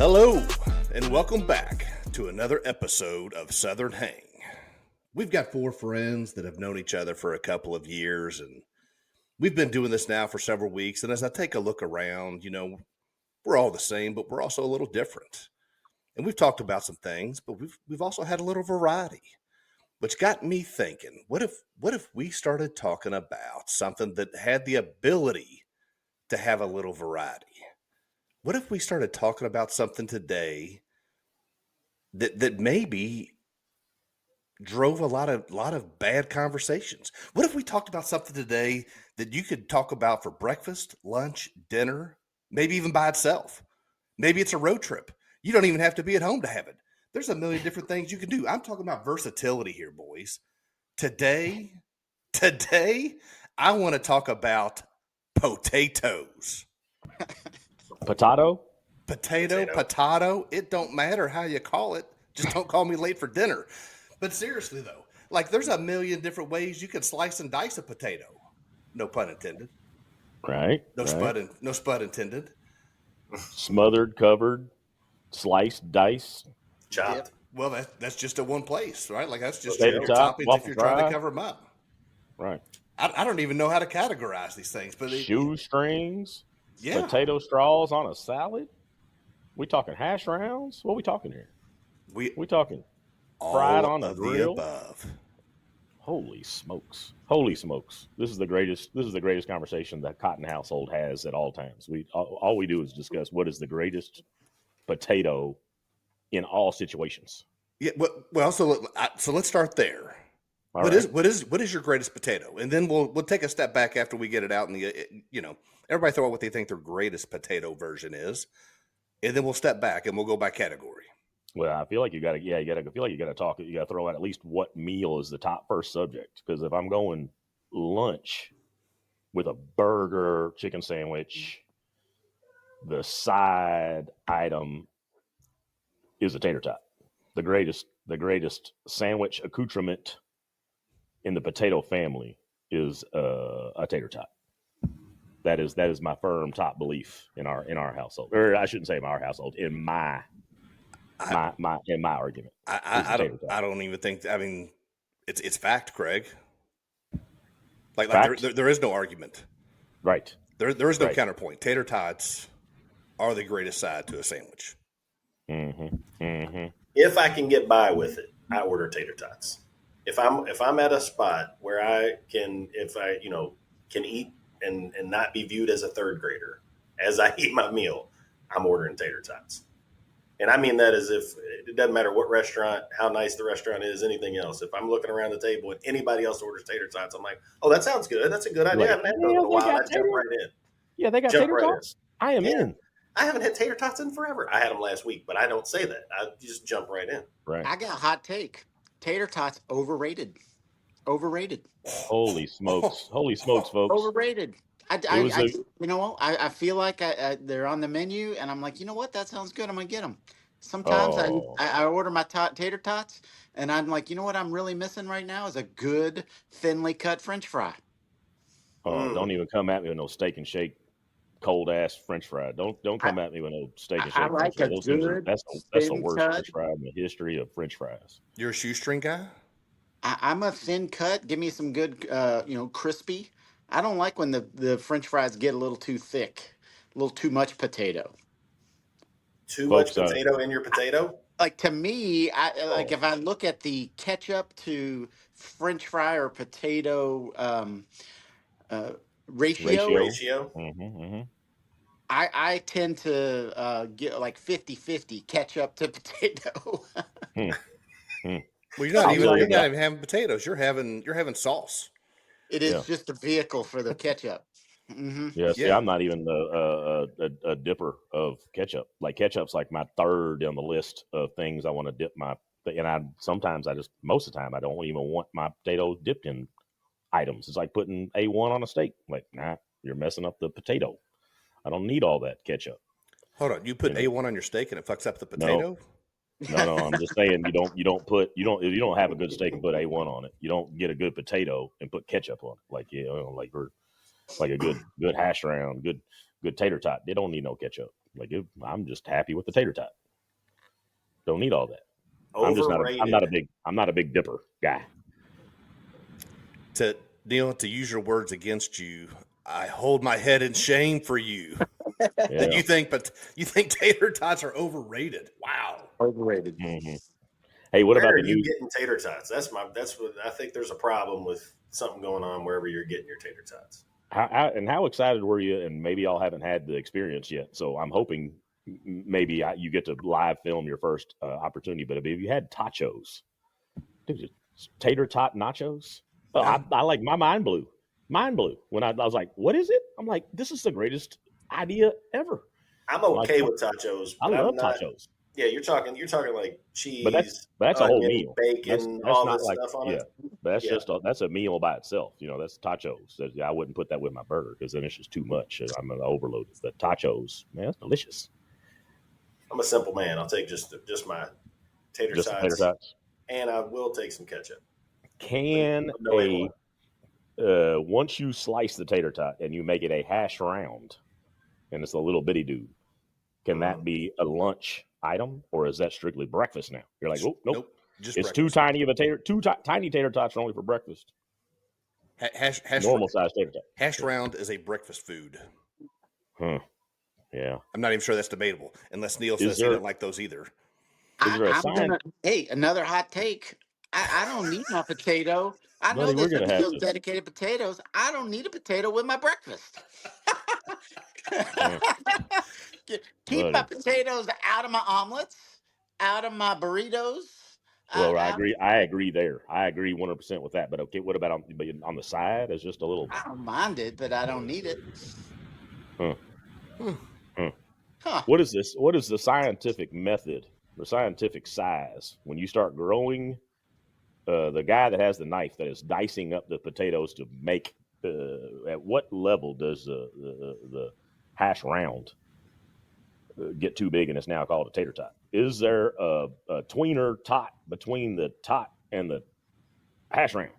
Hello, and welcome back to another episode of Southern Hang. We've got four friends that have known each other for a couple of years, and we've been doing this now for several weeks. And as I take a look around, we're all the same, but we're also a little different. And we've talked about some things, but we've also had a little variety, which got me thinking, what if we started talking about something that had the ability to have a little variety? What if we started talking about something today that maybe drove a lot of bad conversations? What if we talked about something today that you could talk about for breakfast, lunch, dinner, maybe even by itself? Maybe it's a road trip. You don't even have to be at home to have it. There's a million different things you can do. I'm talking about versatility here, boys. Today, I want to talk about potatoes. Potato. It don't matter how you call it. Just don't call me late for dinner. But seriously, though, there's a million different ways you can slice and dice a potato. No pun intended. Right. No spud intended. Smothered, covered, sliced, diced, chopped. Yeah. Well, that's just at one place, right? That's just Potato your top, toppings if you're waffle trying to fry. cover them up. Right. I don't even know how to categorize these things, but Shoestrings. Yeah. Potato straws on a salad. We talking hash browns? What we talking here? We talking fried on the grill. Above. Holy smokes! This is the greatest conversation the Cotton household has at all times. All we do is discuss what is the greatest potato in all situations. Yeah. Well, so let's start there. What is your greatest potato? And then we'll take a step back after we get it out, and everybody throw out what they think their greatest potato version is, and then we'll step back and we'll go by category. Well, I feel like you got to throw out at least what meal is the top first subject. Because if I'm going lunch with a burger, chicken sandwich, the side item is a tater tot. The greatest sandwich accoutrement in the potato family is a tater tot. That is my firm top belief in our household, or I shouldn't say in our household, in my argument. I don't even think. I mean, it's fact, Craig. There is no argument. Right. There is no counterpoint. Tater tots are the greatest side to a sandwich. Mm-hmm. Mm-hmm. If I can get by with it, I order tater tots. If I'm at a spot where I can eat and not be viewed as a third grader as I eat my meal, I'm ordering tater tots. And I mean that as if it doesn't matter what restaurant, how nice the restaurant is, anything else. If I'm looking around the table and anybody else orders tater tots, I'm like, oh, that sounds good. That's a good idea. I haven't had those in a while. I jump right in. Yeah, they got tater tots. I am in. I haven't had tater tots in forever. I had them last week, but I don't say that. I just jump right in. Right. I got a hot take. Tater tots overrated. Holy smokes, folks! Overrated. I feel like they're on the menu, and I'm like, you know what? That sounds good. I'm gonna get them. Sometimes I order my tater tots, and I'm like, you know what? I'm really missing right now is a good thinly cut French fry. Don't even come at me with no steak and shake, cold ass French fry. Don't come at me with no steak and shake. I like a good. That's the worst French fry in the history of French fries. You're a shoestring guy. I'm a thin cut. Give me some good, crispy. I don't like when the French fries get a little too thick, a little too much potato. Too much potato in your potato? To me, if I look at the ketchup to French fry or potato ratio. Mm-hmm. I tend to get 50-50 ketchup to potato. Well, you're not even having potatoes. You're having sauce. It is just a vehicle for the ketchup. Mm-hmm. Yeah, see, I'm not even a dipper of ketchup. Ketchup's my third on the list of things I want to dip my. And most of the time I don't even want my potatoes dipped in items. It's like putting A1 on a steak. Nah, you're messing up the potato. I don't need all that ketchup. Hold on, you put A1 on your steak and it fucks up the potato? No, I'm just saying you don't have a good steak and put A1 on it. You don't get a good potato and put ketchup on it. Like a good hash brown, good tater tot. They don't need no ketchup. Like I'm just happy with the tater tot. Don't need all that. Overrated. I'm not a big dipper guy. To Neil, to use your words against you, I hold my head in shame for you. Yeah. You think tater tots are overrated? Wow, overrated. Mm-hmm. Hey, what Where about are the you new? getting tater tots? That's what I think. There's a problem with something going on wherever you're getting your tater tots. How excited were you? And maybe y'all haven't had the experience yet, so I'm hoping maybe you get to live film your first opportunity. But have you had tachos? Dude, tater tot nachos? Oh, No. I like my mind blew when I was like, what is it? I'm like, this is the greatest idea ever. I'm okay with tachos. I love tachos. Yeah, you're talking like cheese, but that's a whole onion, meal. bacon, That's all not this like, stuff on yeah, it. but that's a meal by itself. That's tachos. I wouldn't put that with my burger because then it's just too much. I'm gonna overload it. But tachos, man, that's delicious. I'm a simple man. I'll take just my tater tots, and I will take some ketchup. Once you slice the tater tot and you make it a hash round, and it's a little bitty dude, can that be a lunch item, or is that strictly breakfast now? You're like, oh, nope. Just it's breakfast. Tiny tater tots are only for breakfast. Normal size tater tot. Hash round is a breakfast food. Huh. Yeah. I'm not even sure that's debatable, unless Neil says he doesn't like those either. Hey, another hot take. I don't need my potato. I know this episode's dedicated potatoes. I don't need a potato with my breakfast. Keep my potatoes out of my omelets, out of my burritos. Well, I agree there. I agree 100% with that. But okay, what about on the side? It's just a little. I don't mind it, but I don't need it. What is this? What is the scientific method, the scientific size when you start growing? The guy that has the knife that is dicing up the potatoes to make. At what level does the hash round get too big and it's now called a tater tot? Is there a tweener tot between the tot and the hash round?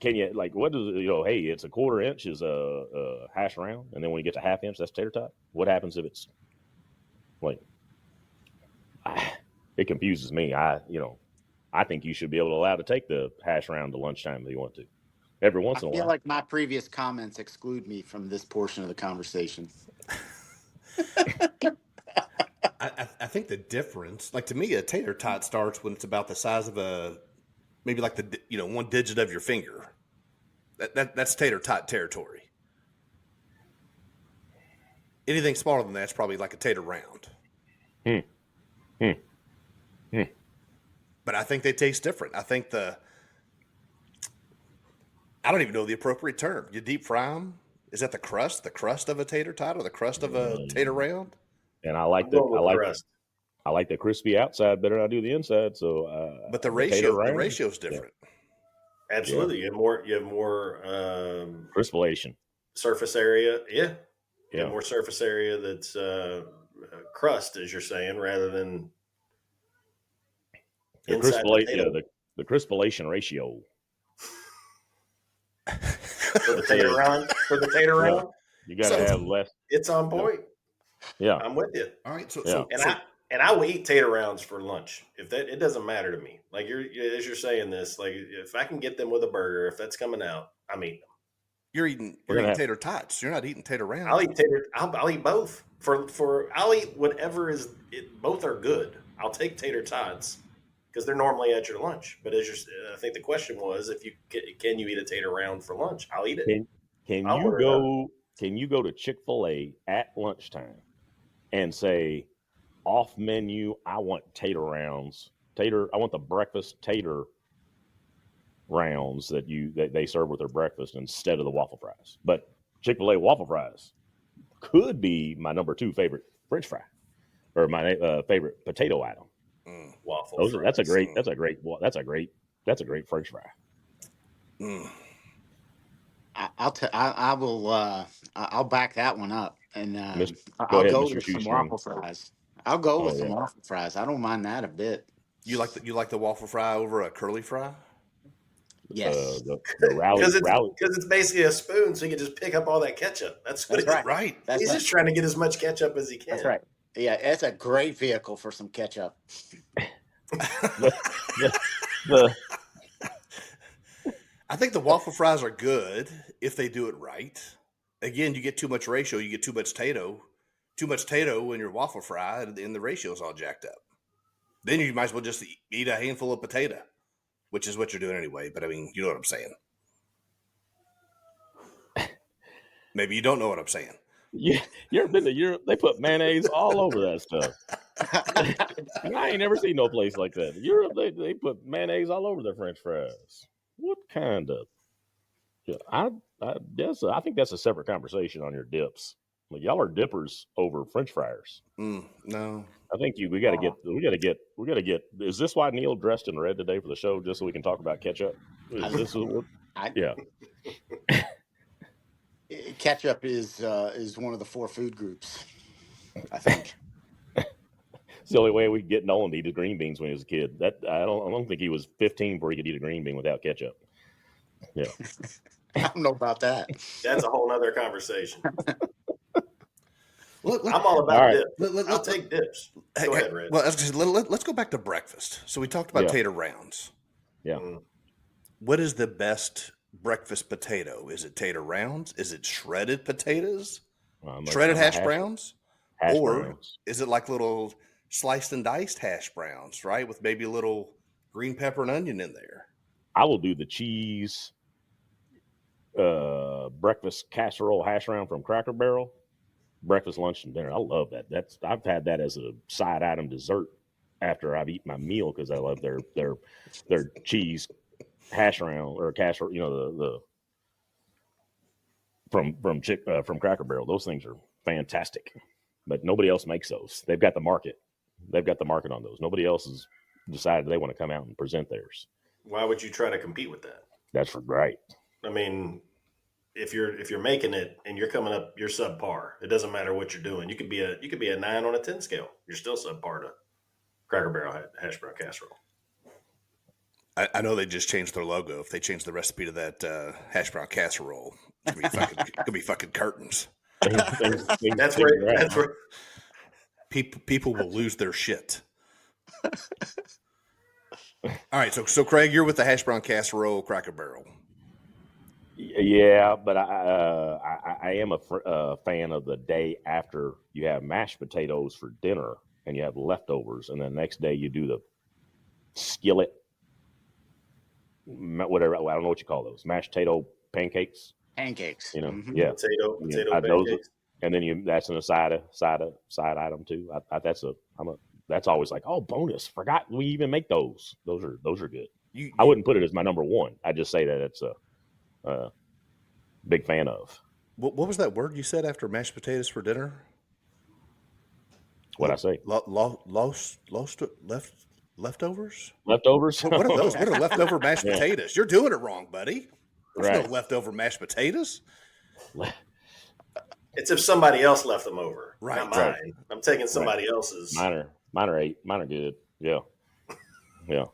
Can you what is hey, it's a 1/4 inch is a hash round, and then when you get to 1/2 inch, that's tater tot. What happens if it's it confuses me. I think you should be able to allow to take the hash round to lunchtime if you want to. Every once in a while. I feel like my previous comments exclude me from this portion of the conversation. I think the difference, to me, a tater tot starts when it's about the size of maybe the one digit of your finger. That's tater tot territory. Anything smaller than that's probably like a tater round. But I think they taste different. I think I don't even know the appropriate term. You deep fry them. Is that the crust of a tater tot or the crust of a tater round? And I like the crispy outside better than I do the inside. So, but the ratio is different. Yeah. Absolutely, you have more crispellation, surface area. Yeah, you have more surface area that's crust, as you're saying, rather than the crispellation. The crispellation ratio. For the tater round, you got to have less. It's on point. Yeah, I'm with you. All right, I will eat tater rounds for lunch. It doesn't matter to me. As you're saying this, if I can get them with a burger, if that's coming out, I'm eating them. You're eating tater tots. You're not eating tater rounds. I'll eat both. I'll eat whatever is. Both are good. I'll take tater tots because they're normally at your lunch. But I think the question was, can you eat a tater round for lunch? I'll eat it. Can you go to Chick-fil-A at lunchtime and say, off menu, I want tater rounds. I want the breakfast tater rounds that they serve with their breakfast instead of the waffle fries. But Chick-fil-A waffle fries could be my number 2 favorite French fry, or my favorite potato item. Waffle fries. That's a great French fry. I'll back that one up, and I'll go with some waffle fries. I'll go with some waffle fries. I don't mind that a bit. You like the waffle fry over a curly fry? Yes. The rally because it's basically a spoon, so you can just pick up all that ketchup. That's right. Right. He's just trying to get as much ketchup as he can. That's right. Yeah, it's a great vehicle for some ketchup. the I think the waffle fries are good if they do it right. Again, you get too much ratio, you get too much tato in your waffle fry, and the ratio's all jacked up. Then you might as well just eat a handful of potato, which is what you're doing anyway. But I mean, you know what I'm saying. Maybe you don't know what I'm saying. Yeah, you ever been to Europe? They put mayonnaise all over that stuff. And I ain't never seen no place like that. In Europe, they put mayonnaise all over their French fries. What kind of? Yeah, I think that's a separate conversation on your dips. Like, y'all are dippers over French fryers. No, I think we got to get. Is this why Neil dressed in red today for the show, just so we can talk about ketchup? Yeah. Ketchup is one of the 4 food groups, I think. It's the only way we could get Nolan to eat his green beans when he was a kid. That I don't think he was 15 before he could eat a green bean without ketchup. Yeah. I don't know about that. That's a whole nother conversation. I'm all about dips. I'll take dips. Go ahead, Red. Well, let's go back to breakfast. So we talked about tater rounds. Yeah. What is the best breakfast potato? Is it tater rounds? Is it shredded potatoes? Shredded hash browns? Is it like little sliced and diced hash browns, right? With maybe a little green pepper and onion in there. I will do the cheese breakfast casserole hash brown from Cracker Barrel. Breakfast, lunch, and dinner. I love that. I've had that as a side item dessert after I've eaten my meal because I love their cheese hash brown or casserole. You know, the from Cracker Barrel. Those things are fantastic, but nobody else makes those. They've got the market. They've got the market on those. Nobody else has decided they want to come out and present theirs. Why would you try to compete with that? That's right. I mean, if you're making it and you're coming up, you're subpar. It doesn't matter what you're doing. You could be a 9 on a 10 scale. You're still subpar to Cracker Barrel hash brown casserole. I know they just changed their logo. If they change the recipe to that hash brown casserole, it's gonna be fucking curtains. That's where people will lose their shit. All right, so Craig, you're with the hash brown casserole Cracker Barrel. Yeah, but I am a fan of the day after you have mashed potatoes for dinner and you have leftovers, and then the next day you do the skillet, whatever. I don't know what you call those, mashed potato pancakes. Pancakes, you know, mm-hmm. Yeah, potato pancakes. And then that's a side item too. That's always like, oh, bonus. Forgot we even make those. Those are good. I wouldn't put it as my number one. I just say that it's a big fan of. What was that word you said after mashed potatoes for dinner? What'd I say? Leftovers? Leftovers? What are those? What are leftover mashed potatoes? You're doing it wrong, buddy. There's no leftover mashed potatoes. It's if somebody else left them over. Right. Not mine. Right. I'm taking somebody else's. Mine are good. Yeah. Yeah.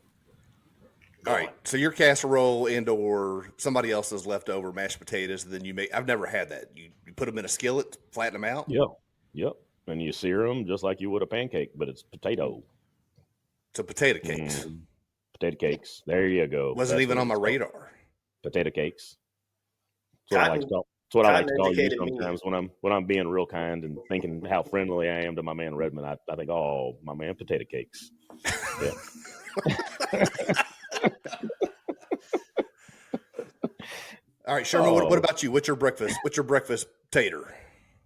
All right, so your casserole and/or somebody else's leftover mashed potatoes, and then you make. I've never had that. You put them in a skillet, flatten them out. Yep. And you sear them just like you would a pancake, but it's potato. So potato cakes. Mm-hmm. Potato cakes. There you go. Wasn't even on my radar. Potato cakes. That's what I like to call you sometimes when I'm being real kind and thinking how friendly I am to my man Redmond. I think, oh, my man, potato cakes. Yeah. All right, Sherman. What about you? What's your breakfast tater?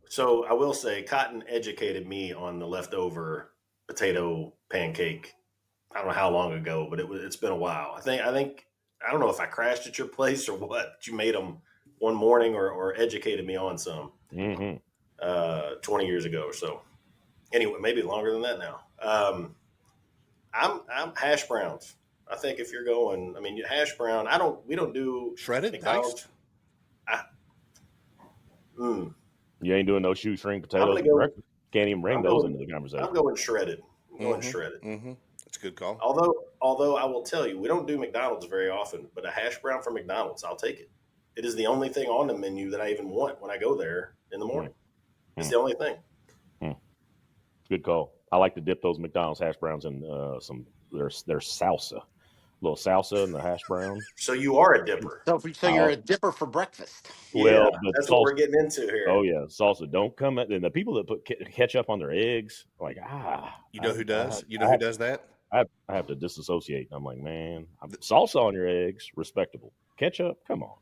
So I will say, Cotton educated me on the leftover potato pancake. I don't know how long ago, but it's been a while. I think I don't know if I crashed at your place or what. But you made them one morning or educated me on some 20 years ago or so. Anyway, maybe longer than that now. I'm hash browns. I think if you're going, hash brown. We don't do shredded diced. You ain't doing no shoestring potatoes. Can't even bring those into the conversation. I'm going shredded. Shredded. Mm-hmm. It's Good call. Although I will tell you, we don't do McDonald's very often, but a hash brown from McDonald's, I'll take it. It is the only thing on the menu that I even want when I go there in the morning. It's the only thing. Good call. I like to dip those McDonald's hash browns in their salsa. A little salsa in the hash brown. So you are a dipper. So you're a dipper for breakfast. Well, yeah, that's what we're getting into here. Oh yeah, salsa. Don't come at and the people that put ketchup on their eggs. Like you know who does? Who does that? I have to disassociate. I'm like, man, salsa on your eggs, respectable. Ketchup, come on.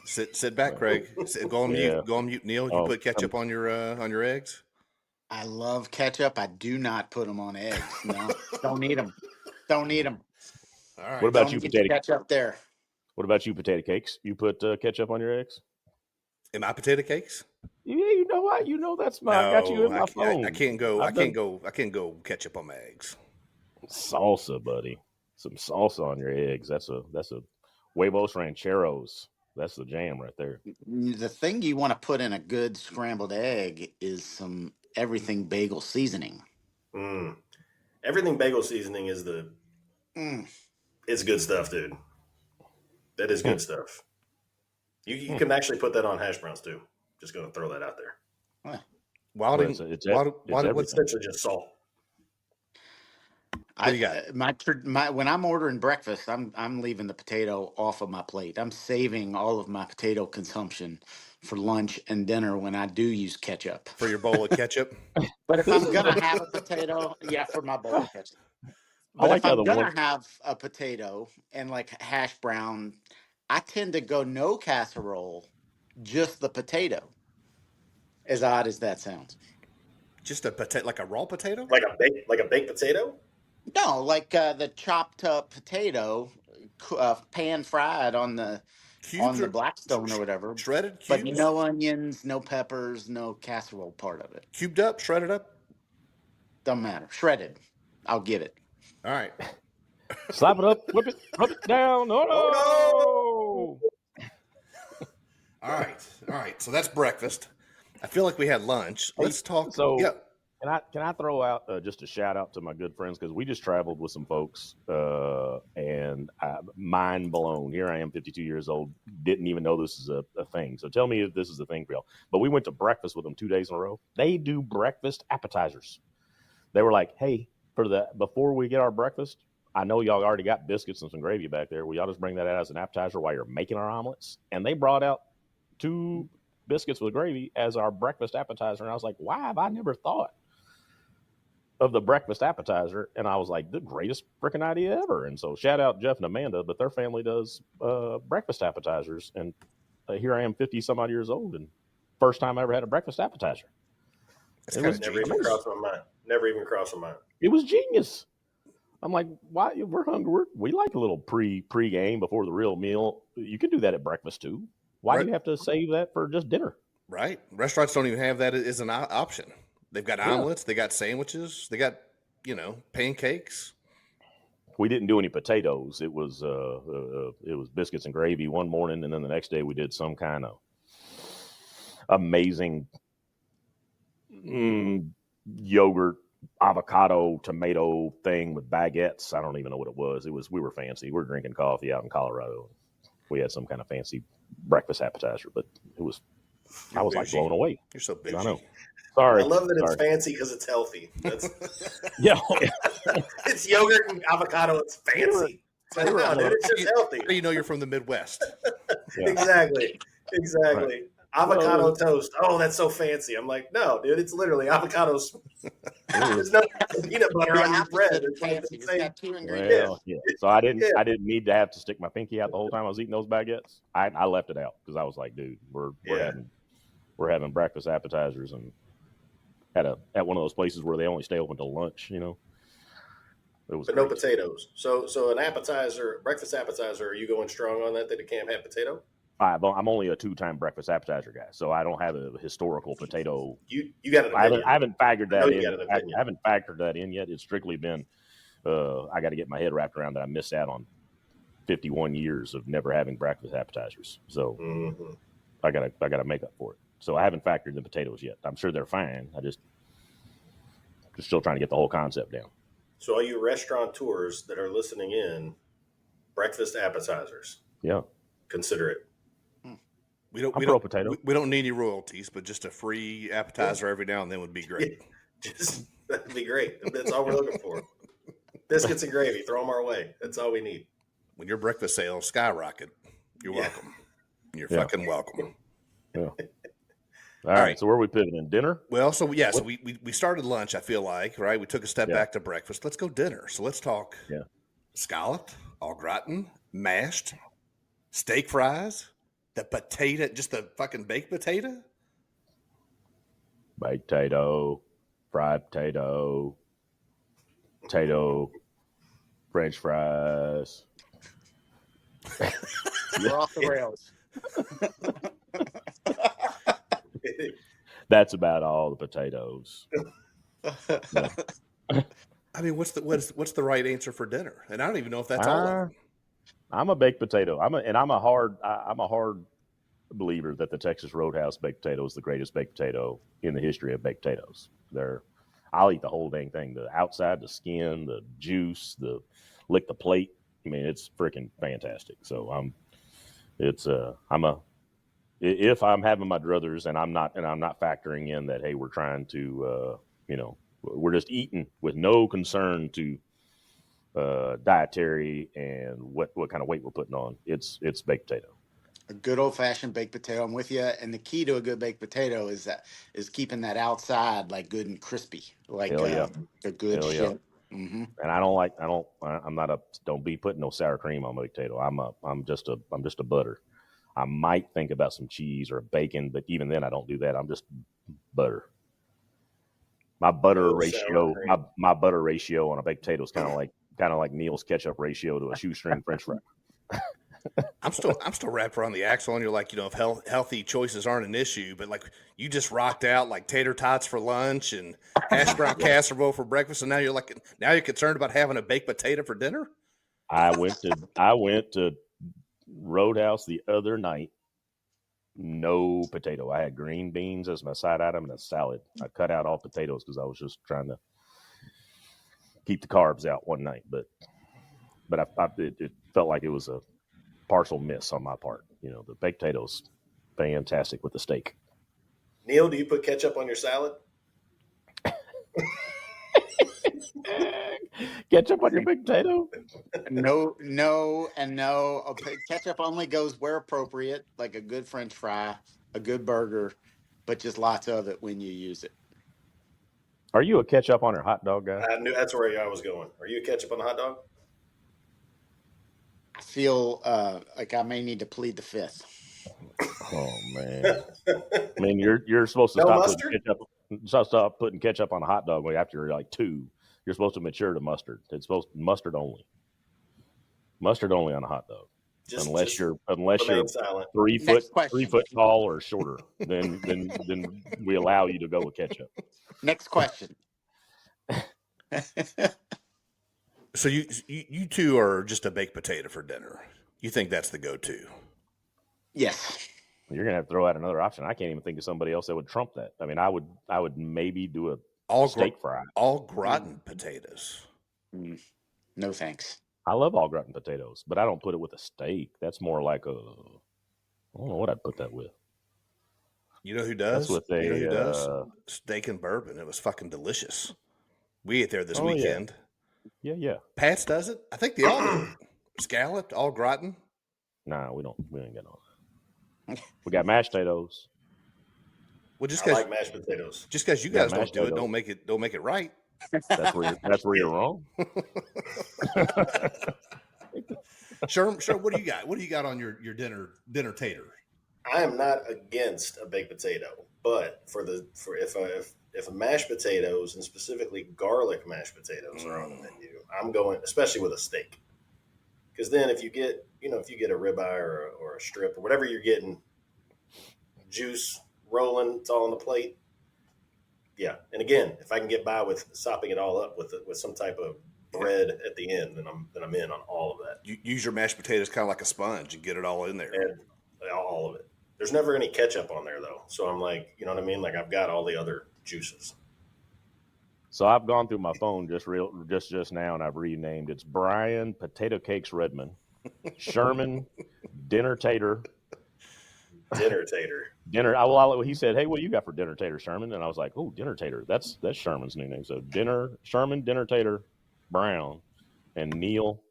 Sit back, Craig. Go on mute. Go on mute, Neil. You put ketchup on your eggs. I love ketchup. I do not put them on eggs. No, don't need them. Don't need them. All right. What about you, potato ketchup there? What about you, potato cakes? You put ketchup on your eggs? In my potato cakes? Yeah, you know what? You know that's my. I got you in my phone. I can't go ketchup on my eggs. Salsa, buddy. Some salsa on your eggs. That's a huevos rancheros. That's the jam right there. The thing you want to put in a good scrambled egg is some everything bagel seasoning. Everything bagel seasoning is it's good stuff, dude. That is good stuff. You can actually put that on hash browns too. Just going to throw that out there. What's essentially just salt. What do you got? When I'm ordering breakfast, I'm leaving the potato off of my plate. I'm saving all of my potato consumption for lunch and dinner when I do use ketchup. For your bowl of ketchup? But if I'm gonna have a potato, for my bowl of ketchup. But if I'm gonna have a potato and like hash brown, I tend to go no casserole, just the potato. As odd as that sounds. Just a potato, like a raw potato? Like a baked potato? No, like the chopped up potato, pan fried on the Blackstone or whatever. Shredded cubes? But no onions, no peppers, no casserole part of it. Cubed up, shredded up? Doesn't matter. Shredded. I'll get it. All right. Slap it up, whip it, rub it down. Oh, no! All right. So that's breakfast. I feel like we had lunch. Let's talk. So, can I throw out just a shout out to my good friends, because we just traveled with some folks, and mind blown. Here I am, 52 years old, didn't even know this is a thing. So tell me if this is a thing for y'all. But we went to breakfast with them 2 days in a row. They do breakfast appetizers. They were like, hey, before we get our breakfast, I know y'all already got biscuits and some gravy back there. Will y'all just bring that out as an appetizer while you're making our omelets? And they brought out 2 biscuits with gravy as our breakfast appetizer. And I was like, why have I never thought of the breakfast appetizer? And I was like, the greatest freaking idea ever. And so shout out Jeff and Amanda, but their family does breakfast appetizers. And here I am, 50 some odd years old, and first time I ever had a breakfast appetizer. Never even crossed my mind. It was genius. I'm like, why? We're hungry. We like a little pre-game before the real meal. You can do that at breakfast too. Why do you have to save that for just dinner? Right. Restaurants don't even have that as an option. They've got omelets. They got sandwiches. They got, pancakes. We didn't do any potatoes. It was biscuits and gravy one morning, and then the next day we did some kind of amazing yogurt, avocado, tomato thing with baguettes. I don't even know what it was. We were fancy. We were drinking coffee out in Colorado. We had some kind of fancy breakfast appetizer, but I was like blown away. You're so big. I know. Sorry. I love that it's fancy because it's healthy. That's yeah. It's yogurt and avocado. It's fancy. It's just healthy. You know you're from the Midwest. Yeah. Exactly. Right. Avocado toast. Oh, that's so fancy. I'm like, no, dude, it's literally avocados. There's no peanut butter on your bread. It's got 2 ingredients. Well, yeah. So I didn't need to have to stick my pinky out the whole time I was eating those baguettes. I left it out because I was like, dude, we're having breakfast appetizers and at one of those places where they only stay open till lunch. It was no potatoes. So an appetizer, breakfast appetizer. Are you going strong on that it can't have potato? I'm only a 2-time breakfast appetizer guy, so I don't have a historical potato. You got an opinion. I haven't factored that in. I haven't factored that in yet. It's strictly been I got to get my head wrapped around that I missed out on 51 years of never having breakfast appetizers. So I gotta make up for it. So I haven't factored the potatoes yet. I'm sure they're fine. I just still trying to get the whole concept down. So all you restaurateurs that are listening in, breakfast appetizers. Yeah. Consider it. We don't need any royalties, but just a free appetizer every now and then would be great. That'd be great. That's all we're looking for. Biscuits and gravy, throw them our way. That's all we need. When your breakfast sales skyrocket, you're welcome. You're fucking welcome. Yeah. All right. So where are we pivoting? Dinner? Well, so we started lunch, I feel like, right? We took a step back to breakfast. Let's go dinner. So let's talk scalloped, au gratin, mashed, steak fries, the potato, just the fucking baked potato. Baked potato, fried potato, French fries. We're off the rails. That's about all the potatoes. Yeah. I mean, what's the right answer for dinner? And I don't even know if that's all. I'm a baked potato. I'm a hard believer that the Texas Roadhouse baked potato is the greatest baked potato in the history of baked potatoes. I'll eat the whole dang thing, the outside, the skin, the juice, lick the plate. I mean, it's freaking fantastic. So if I'm having my druthers and I'm not factoring in that, hey, we're trying to, we're just eating with no concern to dietary and what kind of weight we're putting on. It's baked potato. A good old fashioned baked potato. I'm with you. And the key to a good baked potato is keeping that outside like good and crispy, like the good shit. Yeah. Mm-hmm. And don't be putting no sour cream on my potato. I'm just a butter. I might think about some cheese or bacon, but even then I don't do that. I'm just butter. My butter ratio on a baked potato is kind of like Neil's ketchup ratio to a shoestring French fry. I'm still wrapped around the axle, and you're like, if healthy choices aren't an issue, but like you just rocked out like tater tots for lunch and hash brown casserole for breakfast, and now you're concerned about having a baked potato for dinner. I went to Roadhouse the other night. No potato. I had green beans as my side item and a salad. I cut out all potatoes because I was just trying to keep the carbs out one night, but it felt like it was a partial miss on my part. The baked potatoes, fantastic with the steak. Neil, do you put ketchup on your salad? Ketchup on your baked potato? No, and no. Ketchup only goes where appropriate, like a good French fry, a good burger, but just lots of it when you use it. Are you a ketchup on your hot dog guy? I knew that's where I was going. Are you a ketchup on the hot dog? I feel like I may need to plead the fifth. Oh man! I mean, you're supposed to stop putting ketchup on a hot dog after you're like 2. You're supposed to mature to mustard. It's supposed to mustard only. Mustard only on a hot dog. Unless you're 3 foot tall or shorter, then we allow you to go with ketchup. Next question. So you two are just a baked potato for dinner. You think that's the go-to? Yes. You're gonna have to throw out another option. I can't even think of somebody else that would trump that. I mean, I would maybe do a steak fry. Au gratin potatoes. No thanks. I love au gratin potatoes, but I don't put it with a steak. That's more like I don't know what I'd put that with. You know who does? Steak and bourbon. It was fucking delicious. We ate there this weekend. Yeah. Pat's does it. I think they all do. Scalloped, au gratin. Nah, we ain't got no. We got mashed potatoes. Well, I like mashed potatoes. Just because you guys don't do it, don't make it right. That's where you're wrong. Sure. What do you got? What do you got on your dinner tater? I am not against a baked potato, but if mashed potatoes and specifically garlic mashed potatoes are on the menu, I'm going, especially with a steak, because then if you get a ribeye or a strip or whatever you're getting, juice rolling, it's all on the plate. Yeah, and again, if I can get by with sopping it all up with some type of bread at the end, then I'm in on all of that. You use your mashed potatoes kind of like a sponge and get it all in there. And all of it. There's never any ketchup on there though, so I'm like, you know what I mean? Like I've got all the other juices. So I've gone through my phone just now, and I've renamed. It's Brian Potato Cakes Redmond, Sherman Dinner Tater. Dinner. He said, "Hey, what do you got for dinner tater, Sherman?" And I was like, "Oh, dinner tater. That's Sherman's new name." So Sherman Dinner Tater Brown, and Neil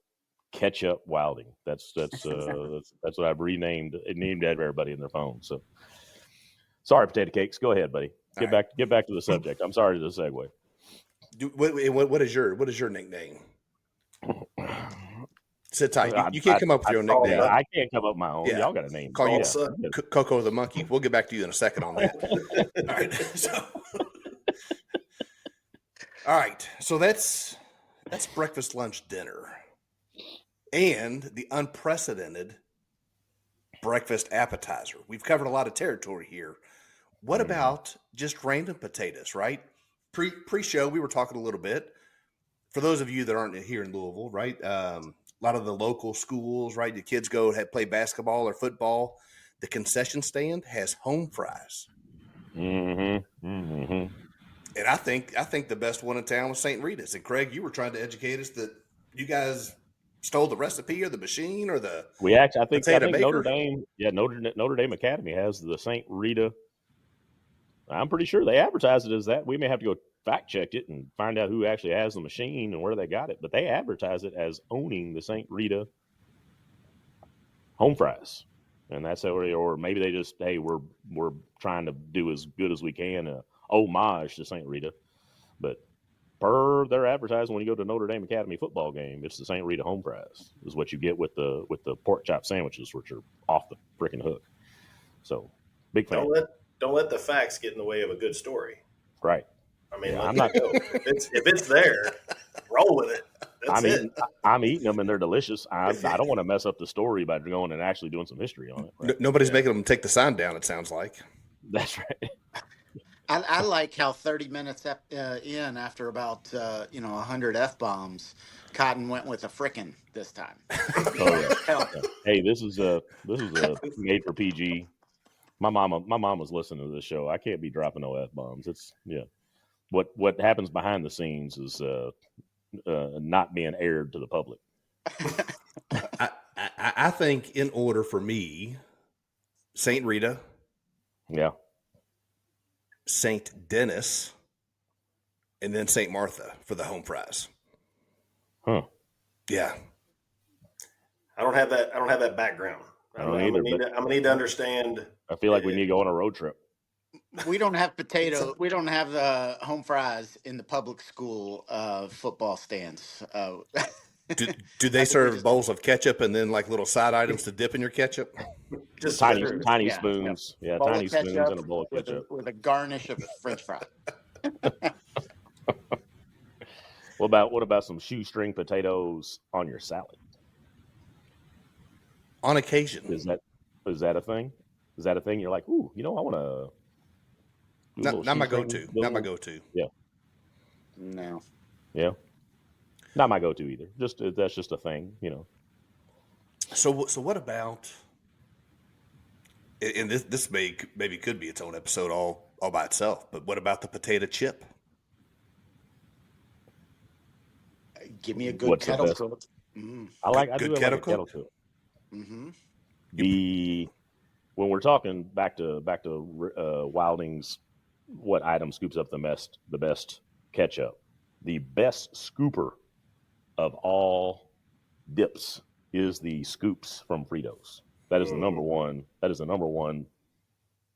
Ketchup Wilding. That's what I've named everybody in their phone. So sorry, Potato Cakes. Go ahead, buddy. Get back to the subject. I'm sorry to the segue. What is your nickname? Sit tight. You can't come up with your own nickname. I can't come up with my own. Yeah. Y'all got a name. Call you Coco the Monkey. We'll get back to you in a second on that. All right. All right. So that's breakfast, lunch, dinner, and the unprecedented breakfast appetizer. We've covered a lot of territory here. What about just random potatoes, right? Pre-show, we were talking a little bit. For those of you that aren't here in Louisville, right? A lot of the local schools, right? The kids go play basketball or football. The concession stand has home fries. Mm-hmm. Mm-hmm. And I think the best one in town was St. Rita's. And Craig, you were trying to educate us that you guys stole the recipe or the machine or the I think Notre Dame, Notre Dame Academy has the St. Rita. I'm pretty sure they advertise it as that. We may have to go fact check it and find out who actually has the machine and where they got it, but they advertise it as owning the St. Rita home fries. And that's or maybe they just, hey, we're trying to do as good as we can, homage to St. Rita. But per their advertising, when you go to Notre Dame Academy football game, it's the St. Rita home fries is what you get with the pork chop sandwiches, which are off the freaking hook. So big fan. Don't let the facts get in the way of a good story. Right. I mean, I'm not. If it's there, roll with it. I'm eating them and they're delicious. I don't want to mess up the story by going and actually doing some history on it. Right? Nobody's making them take the sign down. It sounds like. That's right. I like how 30 minutes in, after about 100 F-bombs, Cotton went with a frickin' this time. Oh, yeah. Hey, this is a made for PG. My mom was listening to this show. I can't be dropping no F-bombs. It's what happens behind the scenes is not being aired to the public. I think in order for me, St. Rita. Yeah. St. Dennis, and then St. Martha for the home fries. Huh. Yeah. I don't have that background. I don't either. I'm gonna need to understand. I feel like we need to go on a road trip. We don't have we don't have the home fries in the public school football stands. Do they serve bowls of ketchup and then like little side items to dip in your ketchup? Just tiny spoons. Yeah, tiny spoons and a bowl of ketchup. With a garnish of French fry. What about some shoestring potatoes on your salad? On occasion. Is that a thing? Is that a thing? You're like, ooh, I want to. Not my go-to. Not my go-to. Yeah. No. Yeah. Not my go-to either. That's just a thing, So what about? And this maybe could be its own episode all by itself. But what about the potato chip? Give me a good kettle cook. I do like a kettle cook. Mm-hmm. When we're talking back to Wilding's, what item scoops up the best ketchup? The best scooper of all dips is the scoops from Fritos. That is the number one. That is the number one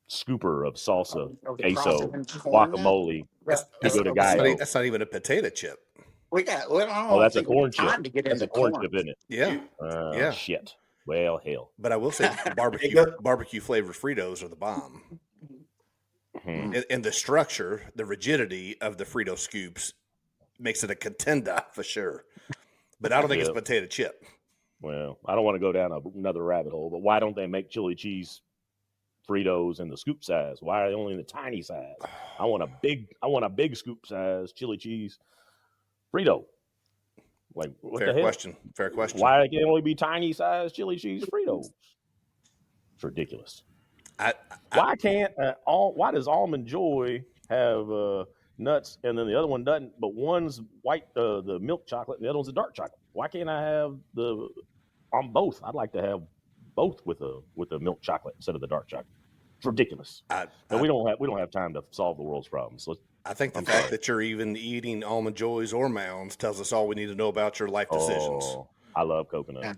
scooper of salsa, queso, guacamole. That's not even a potato chip. That's a corn chip. That's a corn chip, isn't it? Yeah. Yeah. Shit. Well, hell. But I will say barbecue flavored Fritos are the bomb. Mm-hmm. And the structure, the rigidity of the Frito scoops makes it a contender for sure. But I don't think it's a potato chip. Well, I don't want to go down another rabbit hole, but why don't they make chili cheese Fritos in the scoop size? Why are they only in the tiny size? I want a big scoop size chili cheese Frito. Like, what the hell? Fair question. Why can it only be tiny size chili cheese Fritos? It's ridiculous. Why does Almond Joy have nuts, and then the other one doesn't. But one's white, the milk chocolate, and the other one's a dark chocolate. Why can't I have on both? I'd like to have both with a milk chocolate instead of the dark chocolate. It's ridiculous. We don't have time to solve the world's problems. I think the fact that you're even eating Almond Joys or Mounds tells us all we need to know about your life decisions. I love coconut. Yeah.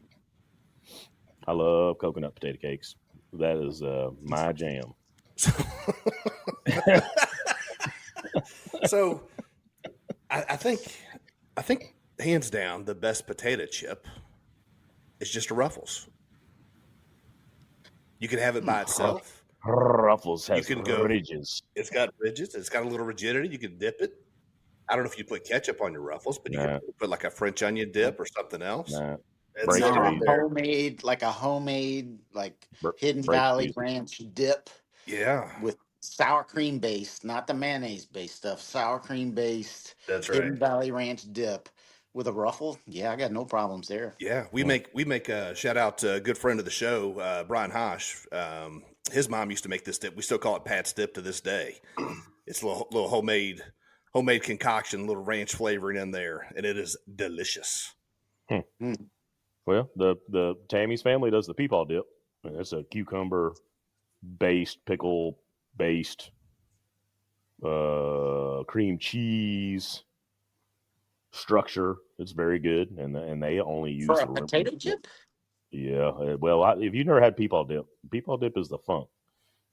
I love coconut potato cakes. That is my jam. So I think hands down the best potato chip is just a Ruffles. You can have it by itself. Ruffles has ridges. It's got ridges. It's got a little rigidity. You can dip it. I don't know if you put ketchup on your Ruffles, but you can put like a French onion dip or something else. It's like a homemade Hidden Valley Ranch dip. Yeah. With sour cream based, not the mayonnaise based stuff. Sour cream based. That's right. Hidden Valley Ranch dip with a Ruffle. Yeah, I got no problems there. Yeah, we make a shout out to a good friend of the show, Brian Hosh. His mom used to make this dip. We still call it Pat's dip to this day. It's a little homemade concoction, little ranch flavoring in there, and it is delicious. Well, the Tammy's family does the peepaw dip. It's a cucumber based, pickle based, cream cheese structure. It's very good, and they only use for a potato chip. Yeah, well, if you've never had peepaw dip is the funk.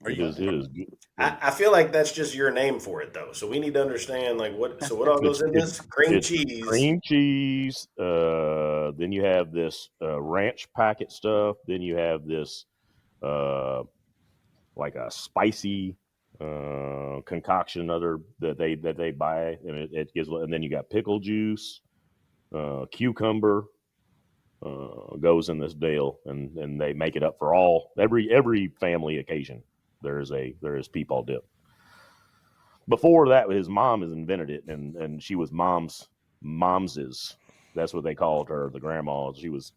It is good. I feel like that's just your name for it, though. So we need to understand what all goes in this cream cheese. Cream cheese. Then you have this ranch packet stuff. Then you have this like a spicy concoction that they buy, and it gives. And then you got pickle juice, cucumber. Goes in this deal, and they make it up for every family occasion. There is peepaw dip. Before that, his mom has invented it, and she was moms's. That's what they called her, the grandma. She was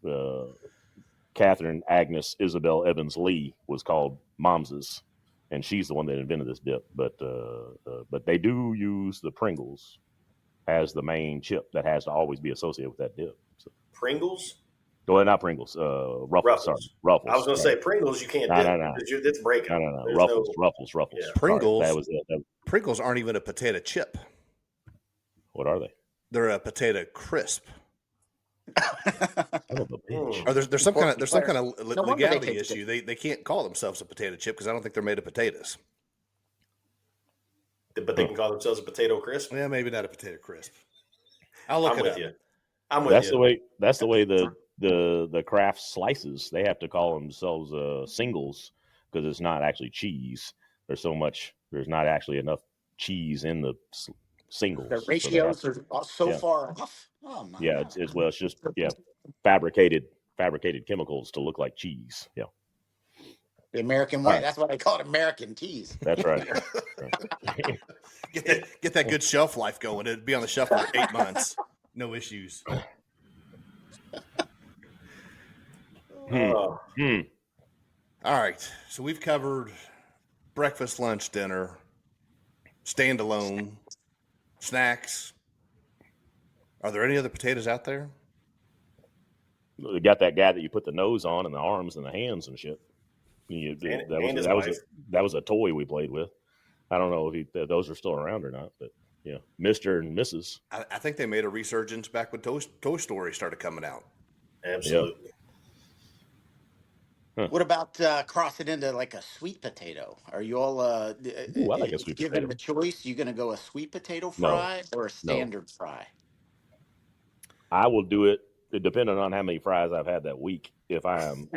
Catherine Agnes Isabel Evans Lee was called moms's, and she's the one that invented this dip. But they do use the Pringles as the main chip that has to always be associated with that dip. So. Pringles? Well, not Pringles. Ruffles. Sorry, Ruffles. I was going to say Pringles. You can't dip. No. It's breaking. No. Ruffles. Yeah. Pringles. Pringles aren't even a potato chip. What are they? They're a potato crisp. Or there's some kind of legality issue. They can't call themselves a potato chip because I don't think they're made of potatoes. But they can call themselves a potato crisp. Yeah, maybe not a potato crisp. I'll look it up. I'm with you. That's the way the Kraft slices. They have to call themselves singles because it's not actually cheese. There's not actually enough cheese in the singles. The ratios are so far off. Oh my! Yeah, it's just fabricated chemicals to look like cheese. Yeah. The American way. That's why they call it American cheese. That's right. Get that good shelf life going. It'd be on the shelf for 8 months. No issues. All right. So we've covered breakfast, lunch, dinner, standalone, snacks. Are there any other potatoes out there? We got that guy that you put the nose on and the arms and the hands and shit. That was a toy we played with. I don't know if those are still around or not, but yeah, Mr. and Mrs. I think they made a resurgence back when Toy Story started coming out. Absolutely. Huh. What about crossing into like a sweet potato? Are you all I like a sweet given the choice? You going to go a sweet potato fry or a standard fry? I will do it depending on how many fries I've had that week. If I am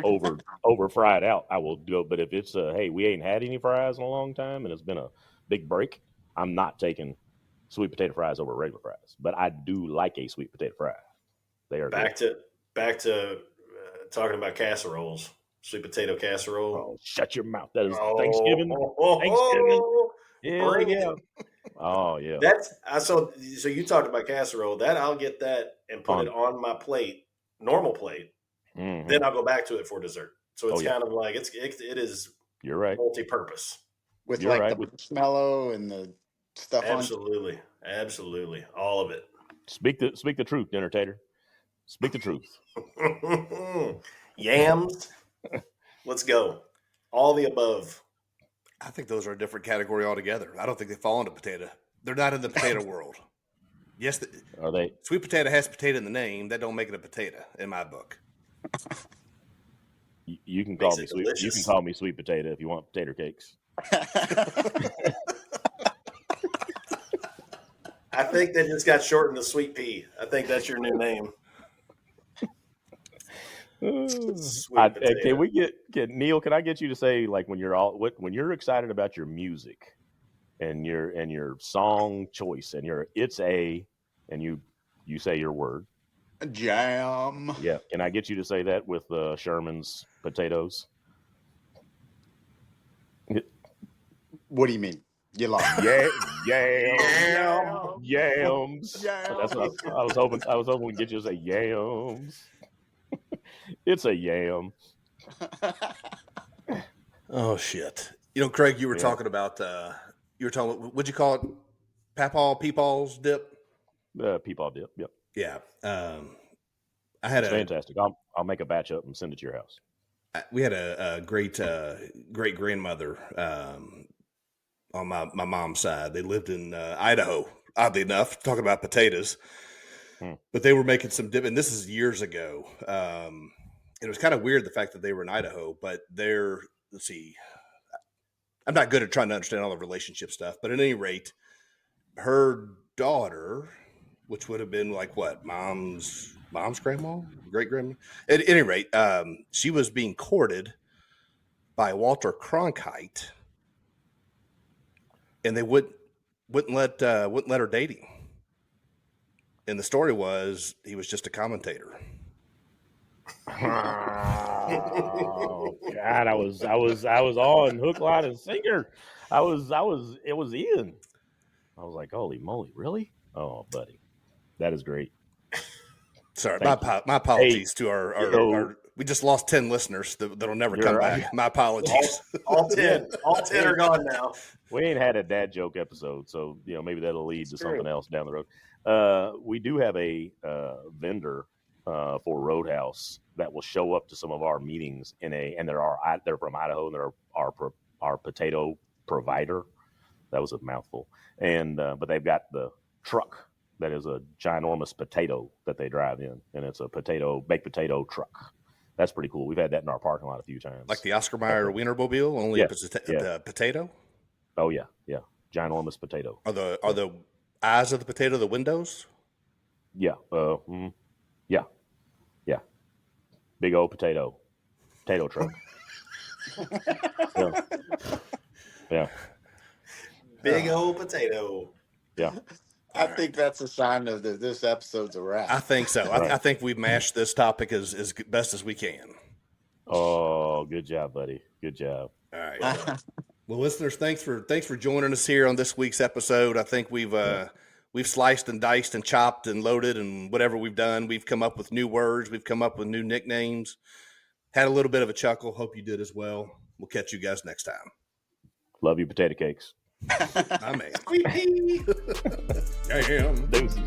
over fried out, I will go. But if it's hey, we ain't had any fries in a long time and it's been a big break, I'm not taking sweet potato fries over regular fries. But I do like a sweet potato fry. They are back to talking about casseroles. Sweet potato casserole. Oh, shut your mouth. That is Thanksgiving. Thanksgiving. Yeah. Oh, yeah. That's so you talked about casserole. That I'll get that and put it on my plate, normal plate. Mm-hmm. Then I'll go back to it for dessert. So it's kind of like it is. You're right. Multi-purpose with the marshmallow and the stuff Absolutely. All of it. Speak the truth, Dinner Tater. Speak the truth. Yams. Let's go. All the above. I think those are a different category altogether. I don't think they fall into potato. They're not in the potato world. Yes, are they? Sweet potato has potato in the name. That don't make it a potato in my book. You can call me sweet. Delicious. You can call me sweet potato if you want potato cakes. I think that just got shortened to Sweet Pea. I think that's your new name. Can we get Neil? Can I get you to say, like, when you're excited about your music and your song choice and you say your word jam? Yeah, can I get you to say that with Sherman's potatoes? What do you mean? You lost. Yams. That's what I was hoping. I was hoping to get you to say yams. It's a yam. Oh shit! You know, Craig, you were talking about. What'd you call it? Peepaw's dip. Peepaw dip. Yep. Yeah. I had fantastic. I'll make a batch up and send it to your house. We had a great great grandmother on my mom's side. They lived in Idaho. Oddly enough, talking about potatoes, but they were making some dip, and this is years ago. It was kind of weird the fact that they were in Idaho, but let's see. I'm not good at trying to understand all the relationship stuff, but at any rate, her daughter, which would have been like what, mom's grandma, great grandma. At any rate, she was being courted by Walter Cronkite, and they wouldn't let her date him. And the story was he was just a commentator. Oh God, I was on hook, line, and sinker. It was in. I was like, holy moly, really? Oh, buddy, that is great. Sorry, my apologies to our we just lost 10 listeners that'll never come back. My apologies. All 10 are gone now. We ain't had a dad joke episode, so maybe that'll lead to something else down the road. We do have a vendor for Roadhouse that will show up to some of our meetings they're from Idaho, and they're our potato provider. That was a mouthful. And but they've got the truck that is a ginormous potato that they drive in, and it's a baked potato truck. That's pretty cool. We've had that in our parking lot a few times. Like the Oscar Mayer Wienermobile, only the potato. Oh yeah, ginormous potato. Are the eyes of the potato the windows? Yeah. Yeah. Big old potato truck. Yeah. Big old potato. Yeah. I think that's a sign of this episode's a wrap. I think so. Right. I think we've mashed this topic as best as we can. Oh, good job, buddy. Good job. All right. Well, listeners, thanks for joining us here on this week's episode. I think we've sliced and diced and chopped and loaded and whatever we've done. We've come up with new words. We've come up with new nicknames. Had a little bit of a chuckle. Hope you did as well. We'll catch you guys next time. Love you, potato cakes. I mean. Damn. Deuces.